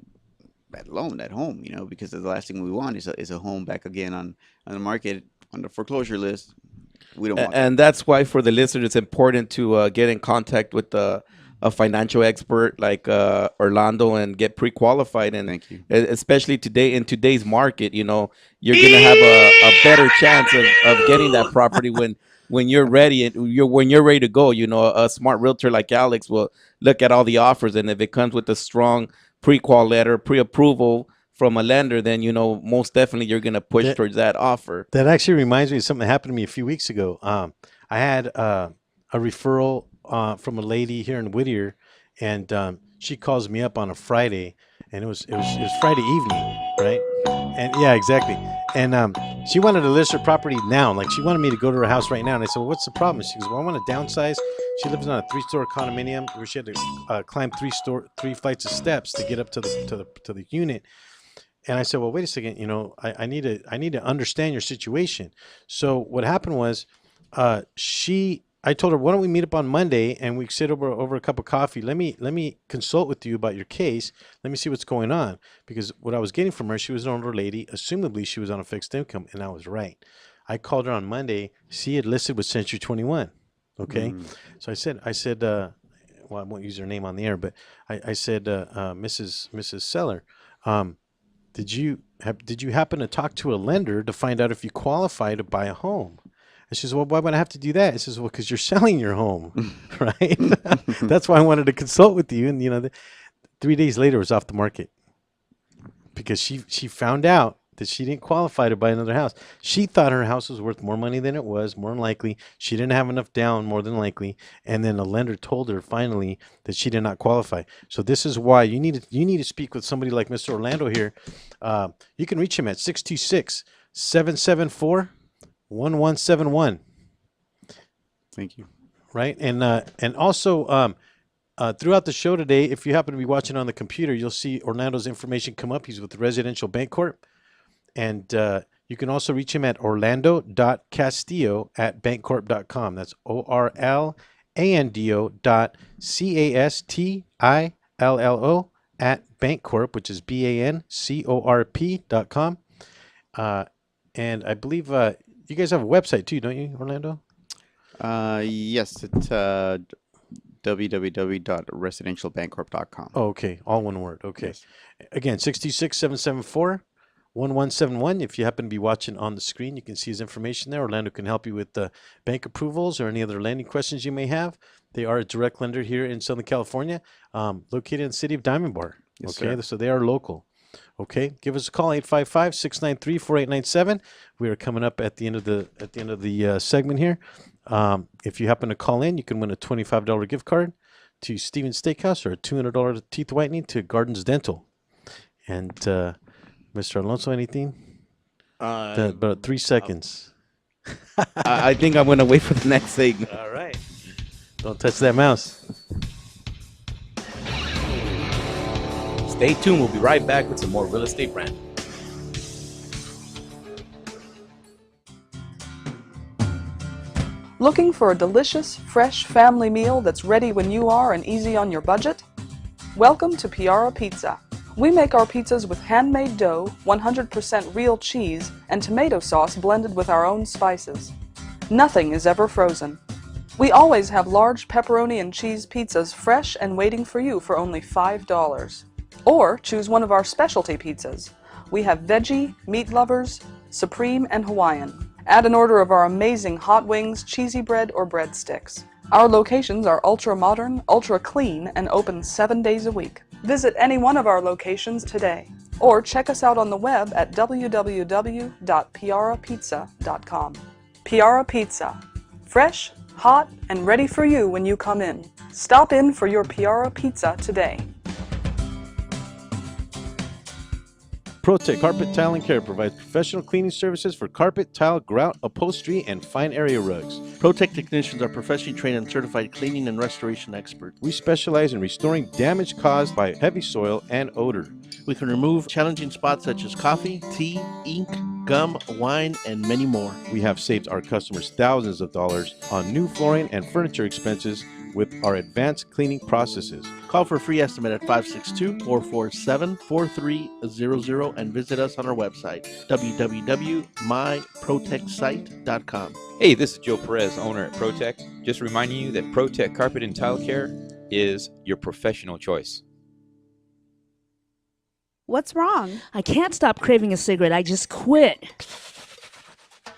loan, that home. Because the last thing we want is a home back again on the market, on the foreclosure list. We don't want And that's why, for the listener, it's important to get in contact with a financial expert like Orlando and get pre-qualified. And Thank you. especially in today's market, you're going to have a better chance of getting that property when you're ready and when you're ready to go. A smart realtor like Alex will look at all the offers, and if it comes with a strong pre-qual letter, pre-approval from a lender, then most definitely you're going to push towards that offer. That actually reminds me of something that happened to me a few weeks ago. I had a referral from a lady here in Whittier, and she calls me up on a Friday, and it was Friday evening, right? And yeah, exactly. And she wanted to list her property now. Like, she wanted me to go to her house right now. And I said, well, what's the problem? She goes, well, I want to downsize. She lives on a 3-story condominium where she had to climb 3 flights of steps to get up to the unit. And I said, well, wait a second, I need to understand your situation. So what happened was, I told her, why don't we meet up on Monday and we sit over a cup of coffee. Let me consult with you about your case. Let me see what's going on. Because what I was getting from her, she was an older lady. Assumably, she was on a fixed income, and I was right. I called her on Monday. She had listed with Century 21. Okay, so I said, well, I won't use her name on the air, but I said, Mrs. Seller, did you happen to talk to a lender to find out if you qualify to buy a home? And she says, well, why would I have to do that? I says, well, because you're selling your home, right? That's why I wanted to consult with you. And 3 days later, it was off the market because she found out that she didn't qualify to buy another house. She thought her house was worth more money than it was, more than likely. She didn't have enough down, more than likely. And then a lender told her finally that she did not qualify. So this is why you need to speak with somebody like Mr. Orlando here. You can reach him at 626-774-1171. Thank you. Right. And also throughout the show today, if you happen to be watching on the computer, you'll see Orlando's information come up. He's with the Residential Bancorp. And you can also reach him at orlando.castillo@bankcorp.com. That's orlando.castillo@bankcorp, which is BANCORP.com. And I believe you guys have a website too, don't you, Orlando? Yes, it's www.residentialbancorp.com. Oh, okay. All one word. Okay. Yes. Again, 626-774-1171. If you happen to be watching on the screen, you can see his information there. Orlando can help you with bank approvals or any other lending questions you may have. They are a direct lender here in Southern California, located in the city of Diamond Bar. Yes, Okay, sir. so they are local. Okay, give us a call, 855-693-4897. We are coming up at the end of the segment here. If you happen to call in, you can win a $25 gift card to Steven's Steakhouse or a $200 teeth whitening to Gardens Dental. And Mr. Alonso, anything? About 3 seconds. I think I'm going to wait for the next segment. All right. Don't touch that mouse. Stay tuned. We'll be right back with some more Real Estate Rant. Looking for a delicious, fresh family meal that's ready when you are and easy on your budget? Welcome to Piara Pizza. We make our pizzas with handmade dough, 100% real cheese, and tomato sauce blended with our own spices. Nothing is ever frozen. We always have large pepperoni and cheese pizzas fresh and waiting for you for only $5. Or choose one of our specialty pizzas. We have veggie, meat lovers, supreme, and Hawaiian. Add an order of our amazing hot wings, cheesy bread, or breadsticks. Our locations are ultra modern, ultra clean, and open 7 days a week. Visit any one of our locations today. Or check us out on the web at www.piarapizza.com. Piara Pizza. Fresh, hot, and ready for you when you come in. Stop in for your Piara Pizza today. ProTech Carpet Tile and Care provides professional cleaning services for carpet, tile, grout, upholstery, and fine area rugs. ProTech technicians are professionally trained and certified cleaning and restoration experts. We specialize in restoring damage caused by heavy soil and odor. We can remove challenging spots such as coffee, tea, ink, gum, wine, and many more. We have saved our customers thousands of dollars on new flooring and furniture expenses with our advanced cleaning processes. Call for a free estimate at 562-447-4300 and visit us on our website, www.myprotechsite.com. Hey, this is Joe Perez, owner at ProTech. Just reminding you that ProTech Carpet and Tile Care is your professional choice. What's wrong? I can't stop craving a cigarette. I just quit.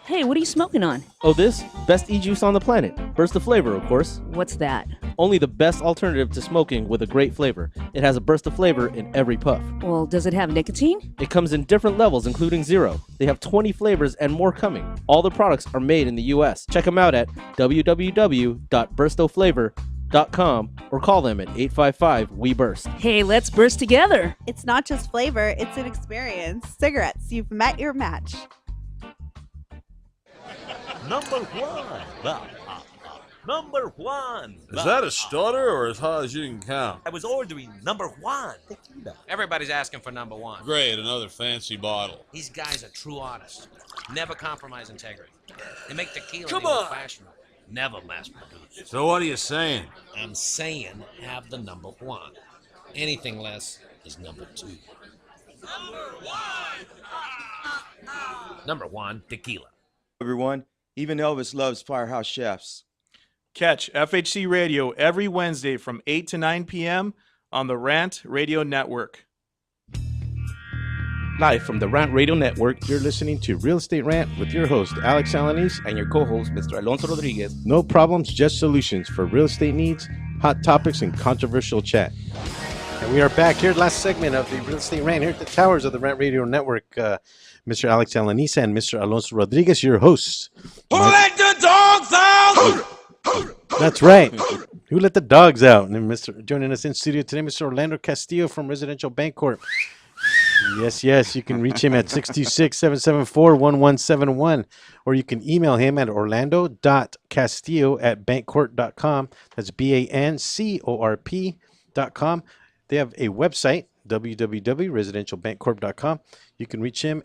Hey, what are you smoking on? Oh, this? Best e-juice on the planet. Burst of flavor, of course. What's that? Only the best alternative to smoking with a great flavor. It has a burst of flavor in every puff. Well, does it have nicotine? It comes in different levels, including 0. They have 20 flavors and more coming. All the products are made in the U.S. Check them out at www.burstoflavor.com or call them at 855-WE-BURST. Hey, let's burst together. It's not just flavor, it's an experience. Cigarettes, you've met your match. Number one. Number one. Is that a stutter or as high as you can count? I was ordering number one. Everybody's asking for number one. Great, another fancy bottle. These guys are true artists. Never compromise integrity. They make tequila Come the on. old-fashioned way. Never mass-produced. So what are you saying? I'm saying have the number one. Anything less is number two. Number one, tequila. Everyone, even Elvis loves Firehouse Chefs. Catch FHC Radio every Wednesday from 8 to 9 p.m. on the Rant Radio Network. Live from the Rant Radio Network, you're listening to Real Estate Rant with your host, Alex Alanis, and your co-host, Mr. Alonso Rodriguez. No problems, just solutions for real estate needs, hot topics, and controversial chat. And we are back here, last segment of the Real Estate Rant here at the towers of the Rant Radio Network. Mr. Alex Alanisa and Mr. Alonso Rodriguez, your hosts. Who let the dogs out? That's right. Who let the dogs out? And Mr. joining us in studio today, Mr. Orlando Castillo from Residential Bancorp. Yes, you can reach him at 626-774-1171, or you can email him at orlando.castillo@bancorp.com. That's BANCORP.com. They have a website, www.residentialbancorp.com. You can reach him,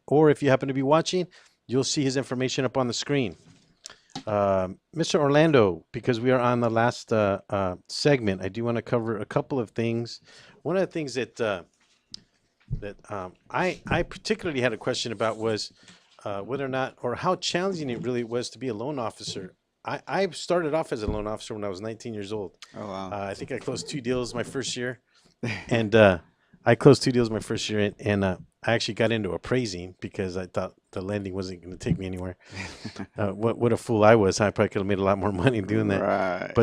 or if you happen to be watching, you'll see his information up on the screen. Mr. Orlando, because we are on the last segment, I do want to cover a couple of things. One of the things that I particularly had a question about was whether or not, or how challenging it really was to be a loan officer. I started off as a loan officer when I was 19 years old. Oh, wow. I think I closed 2 deals my first year. And I closed 2 deals my first year, and I actually got into appraising because I thought the lending wasn't going to take me anywhere. What a fool I was! I probably could have made a lot more money doing that. Right.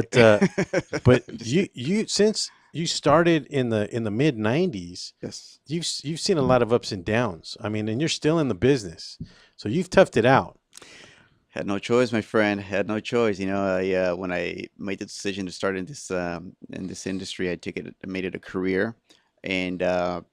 But you since you started in the mid '90s, yes, you've seen a lot of ups and downs. I mean, and you're still in the business, so you've toughed it out. Had no choice, my friend. Had no choice. You know, when I made the decision to start in this industry, I made it a career, and I'm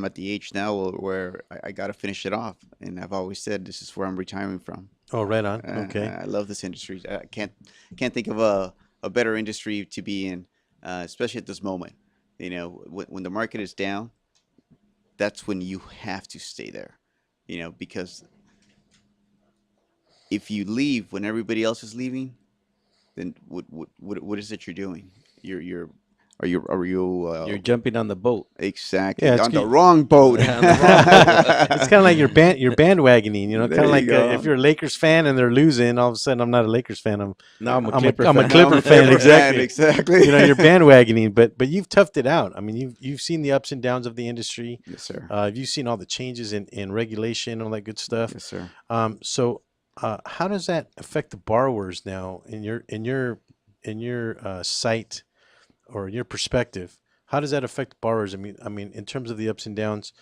at the age now where I got to finish it off, and I've always said this is where I'm retiring from. Oh, right on. Okay. I love this industry. I can't think of a better industry to be in, especially at this moment. You know, when the market is down, that's when you have to stay there. You know, because if you leave when everybody else is leaving, then what is it you're doing? You're jumping on the boat. Exactly. Yeah, on the wrong boat. It's kind of like you're bandwagoning, you know, kind of like if you're a Lakers fan and they're losing, all of a sudden I'm not a Lakers fan. I'm a Clipper fan. Exactly. You know, you're bandwagoning, but you've toughed it out. I mean, you've seen the ups and downs of the industry. Yes, sir. You've seen all the changes in regulation, all that good stuff. Yes, sir. So how does that affect the borrowers now in your site? Or your perspective, how does that affect borrowers? I mean, in terms of the ups and downs,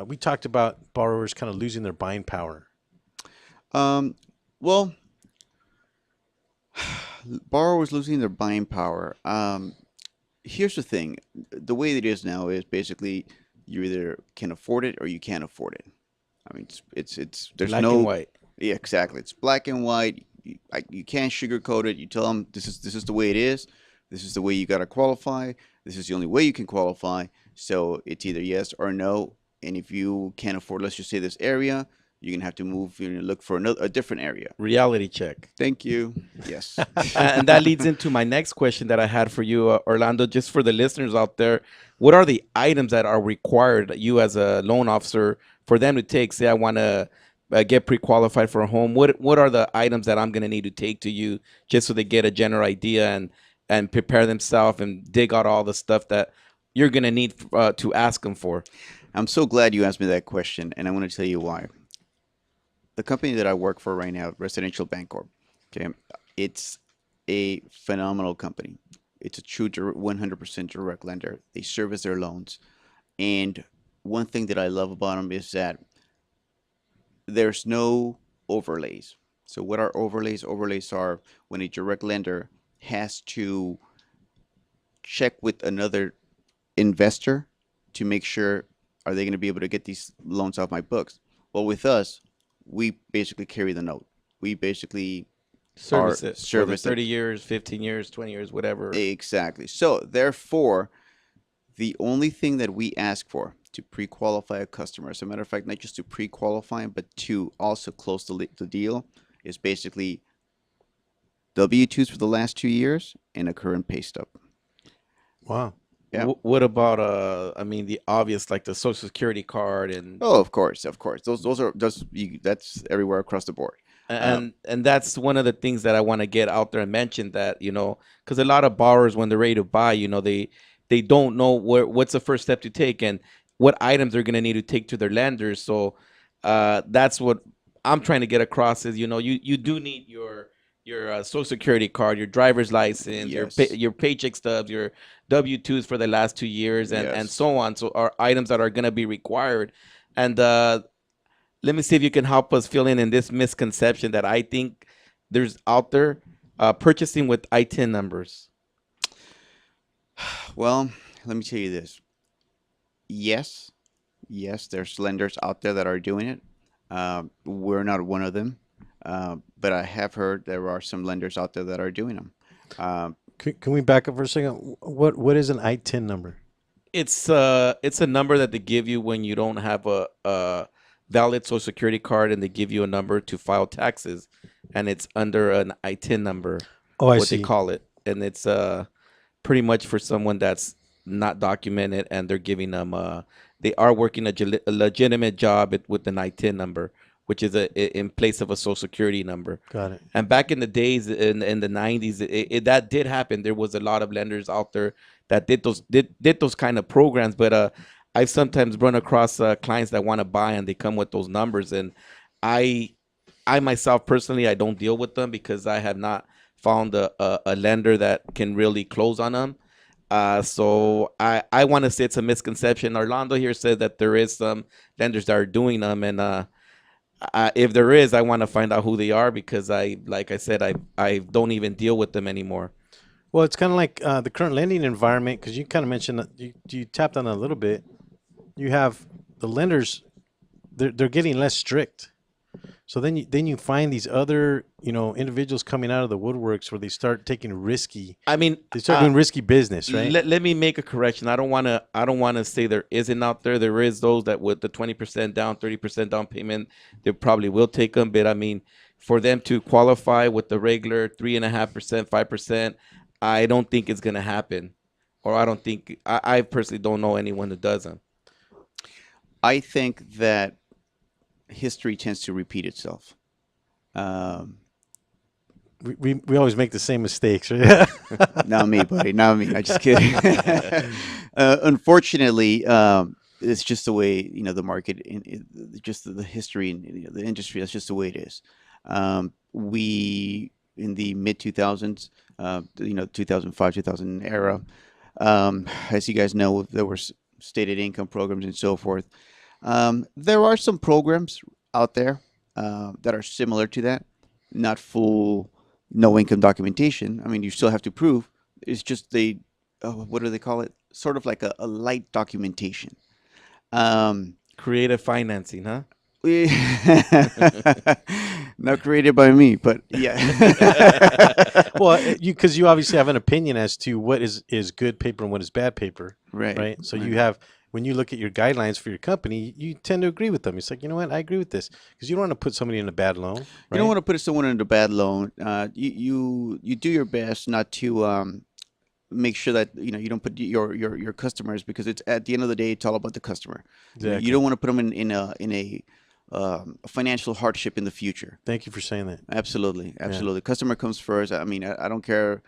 we talked about borrowers kind of losing their buying power. Well, borrowers losing their buying power. Here's the thing: the way it is now is basically You either can afford it or you can't afford it. I mean, it's there's Black no and white. Yeah, exactly. It's black and white. You can't sugarcoat it. You tell them this is the way it is. This is the way you got to qualify. This is the only way you can qualify. So it's either yes or no. And if you can't afford, let's just say this area, you're gonna have to move. Look for a different area. Reality check. Thank you. Yes. And that leads into my next question that I had for you, Orlando. Just for the listeners out there, what are the items that are required you as a loan officer for them to take? Say I want to get pre-qualified for a home. What are the items that I'm going to need to take to you just so they get a general idea and prepare themselves and dig out all the stuff that you're going to need to ask them for? I'm so glad you asked me that question, and I want to tell you why. The company that I work for right now, Residential Bancorp, okay, it's a phenomenal company. It's a true 100% direct lender. They service their loans. And one thing that I love about them is that there's no overlays. So what are overlays? Overlays are when a direct lender has to check with another investor to make sure, are they going to be able to get these loans off my books? Well, with us, we basically carry the note. We basically Service it. Service for the 30 it. years, 15 years, 20 years, whatever. Exactly. So therefore, the only thing that we ask for to pre-qualify a customer, as a matter of fact, not just to pre-qualify him, but to also close the deal, is basically W-2s for the last 2 years and a current pay stub. Wow. Yeah. What about I mean, the obvious, like the Social Security card and Oh, of course. That's everywhere across the board. and that's one of the things that I want to get out there and mention, that because a lot of borrowers, when they're ready to buy, they don't know what's the first step to take and what items they're going to need to take to their lenders. So that's what I'm trying to get across is, you do need your Social Security card, your driver's license, Yes. your paycheck stubs, your W-2s for the last 2 years, and Yes. so on. So are items that are going to be required. And let me see if you can help us fill in this misconception that I think there's out there, purchasing with ITIN numbers. Well, let me tell you this. Yes, there's lenders out there that are doing it. We're not one of them, but I have heard there are some lenders out there that are doing them. Can we back up for a second? What is an ITIN number? It's a number that they give you when you don't have a valid Social Security card, and they give you a number to file taxes, and it's under an ITIN number. Oh, I what see. they call it, and it's pretty much for someone that's not documented, and they're giving them they are working a legitimate job with an ITIN number, which is in place of a Social Security number. Got it. And back in the days, in the 90s, that did happen. There was a lot of lenders out there that did those kind of programs. But I've sometimes run across clients that want to buy, and they come with those numbers. And I myself personally, I don't deal with them because I have not found a lender that can really close on them. So I want to say it's a misconception. Orlando here said that there is some lenders that are doing them, and if there is, I want to find out who they are, because like I said, I don't even deal with them anymore. Well, it's kind of like the current lending environment, because you kind of mentioned that you tapped on it a little bit. You have the lenders; they're getting less strict. So then you find these other individuals coming out of the woodworks where they start taking risky. I mean, they start doing risky business, right? Let me make a correction. I don't want to say there isn't out there. There is those that with the 20% down, 30% down payment, they probably will take them. But I mean, for them to qualify with the regular 3.5%, 5%, I don't think it's gonna happen, or I don't think I personally don't know anyone who does them. I think that history tends to repeat itself. We always make the same mistakes, right? Not me, buddy. Not me. I'm just kidding. Unfortunately, it's just the way the market, just the history and the industry. That's just the way it is. We in the mid 2000s, 2005, 2000 era, as you guys know, there were stated income programs and so forth. There are some programs out there that are similar to that, not full no income documentation. I mean, you still have to prove. It's just what do they call it? Sort of like a light documentation. Creative financing, huh? Not created by me, but yeah. Well, because you obviously have an opinion as to what is good paper and what is bad paper, Right. Right. So Right. you have, when you look at your guidelines for your company, you tend to agree with them. It's like, you know what, I agree with this, because you don't want to put somebody in a bad loan. Right? You don't want to put someone in a bad loan. You do your best not to make sure that you don't put your customers, because it's at the end of the day it's all about the customer. Exactly. You don't want to put them in a financial hardship in the future. Thank you for saying that. Absolutely. Customer comes first. I mean, I don't care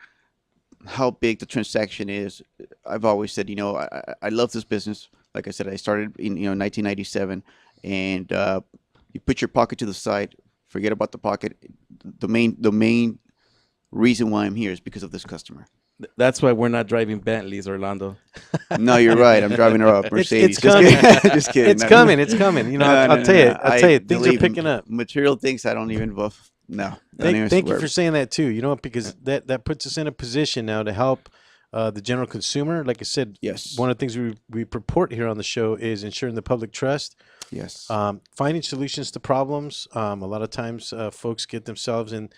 how big the transaction is. I've always said, I love this business. Like I said, I started in 1997, and you put your pocket to the side, forget about the pocket. The main reason why I'm here is because of this customer. That's why we're not driving Bentleys, Orlando. No, you're right. I'm driving her up Mercedes. It's coming. Just kidding. It's coming. It's coming. I'll tell you. I'll tell you. Things are believe picking up. Material things I don't even. No. Thank you for saying that too. Because that puts us in a position now to help the general consumer. Like I said, yes. One of the things we purport here on the show is ensuring the public trust. Yes. Finding solutions to problems. A lot of times, folks get themselves in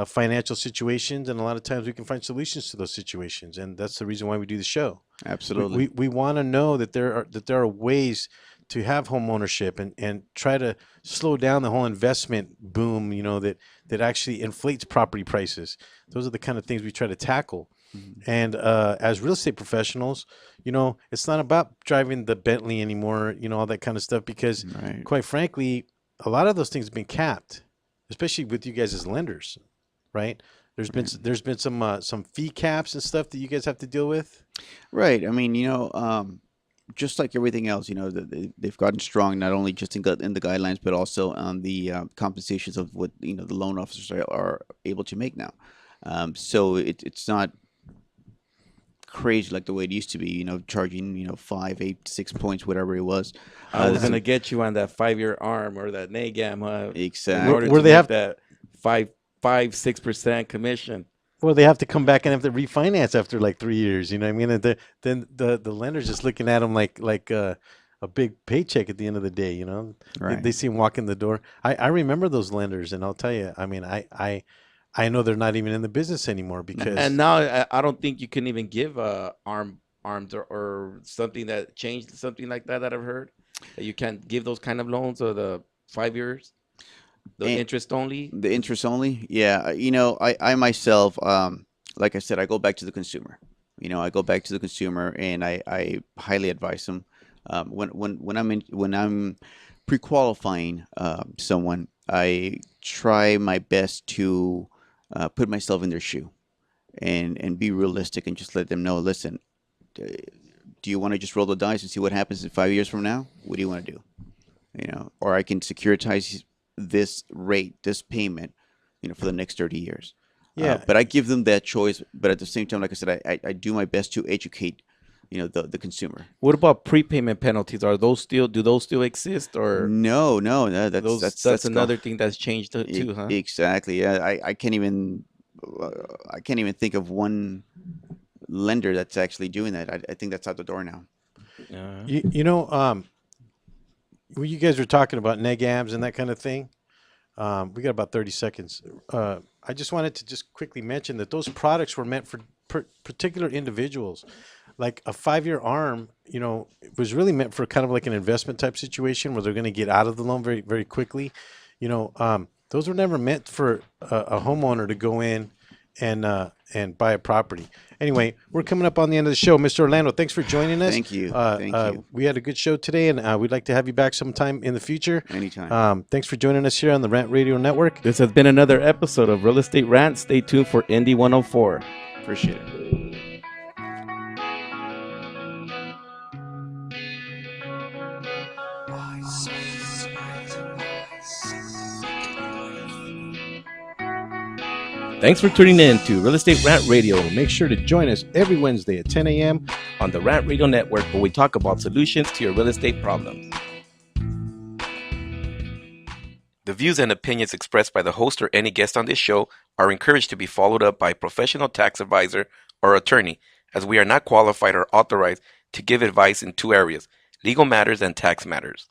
financial situations, and a lot of times we can find solutions to those situations, and that's the reason why we do the show. Absolutely. We want to know that there are ways to have home ownership and try to slow down the whole investment boom, that actually inflates property prices. Those are the kind of things we try to tackle. Mm-hmm. And as real estate professionals, it's not about driving the Bentley anymore, all that kind of stuff, because quite frankly, a lot of those things have been capped, especially with you guys as lenders. Right. There's been some fee caps and stuff that you guys have to deal with. Right. I mean, just like everything else, they've gotten strong, not only just in the guidelines, but also on the compensations of what the loan officers are able to make now. So it's not crazy like the way it used to be. Charging 5, 8, 6 points, whatever it was. I was gonna get you on that 5-year arm or that NAGAM. Exactly. Where they have that 5-6% commission. Well, they have to come back and have to refinance after like 3 years. You know what I mean? And then the lender's just looking at them like a big paycheck at the end of the day. Right. They see them walk in the door. I remember those lenders, and I'll tell you. I mean, I know they're not even in the business anymore because. And now I don't think you can even give arms or something that changed something like that I've heard, that you can't give those kind of loans or the 5 years. The interest only? The interest only? Yeah. I myself, like I said, I go back to the consumer. I go back to the consumer, and I highly advise them. When I'm pre-qualifying someone, I try my best to put myself in their shoe and be realistic and just let them know, listen, do you want to just roll the dice and see what happens in 5 years from now? What do you want to do? Or I can securitize this rate, this payment, for the next 30 years. Yeah. But I give them that choice. But at the same time, like I said, I do my best to educate, the consumer. What about prepayment penalties? Do those still exist, or no? That's another thing that's changed too, huh? Exactly. Yeah. I can't even think of one lender that's actually doing that. I think that's out the door now. When you guys were talking about negabs and that kind of thing, we got about 30 seconds. I just wanted to just quickly mention that those products were meant for particular individuals. Like a 5-year arm, it was really meant for kind of like an investment type situation where they're going to get out of the loan very, very quickly. Those were never meant for a homeowner to go in and buy a property. Anyway, we're coming up on the end of the show. Mr. Orlando, thanks for joining us. Thank you. Thank you. We had a good show today, and we'd like to have you back sometime in the future. Anytime. Thanks for joining us here on the Rant Radio Network. This has been another episode of Real Estate Rant. Stay tuned for Indy 104. Appreciate it. Thanks for tuning in to Real Estate Rant Radio. Make sure to join us every Wednesday at 10 a.m. on the Rant Radio Network, where we talk about solutions to your real estate problems. The views and opinions expressed by the host or any guest on this show are encouraged to be followed up by a professional tax advisor or attorney, as we are not qualified or authorized to give advice in two areas: legal matters, and tax matters.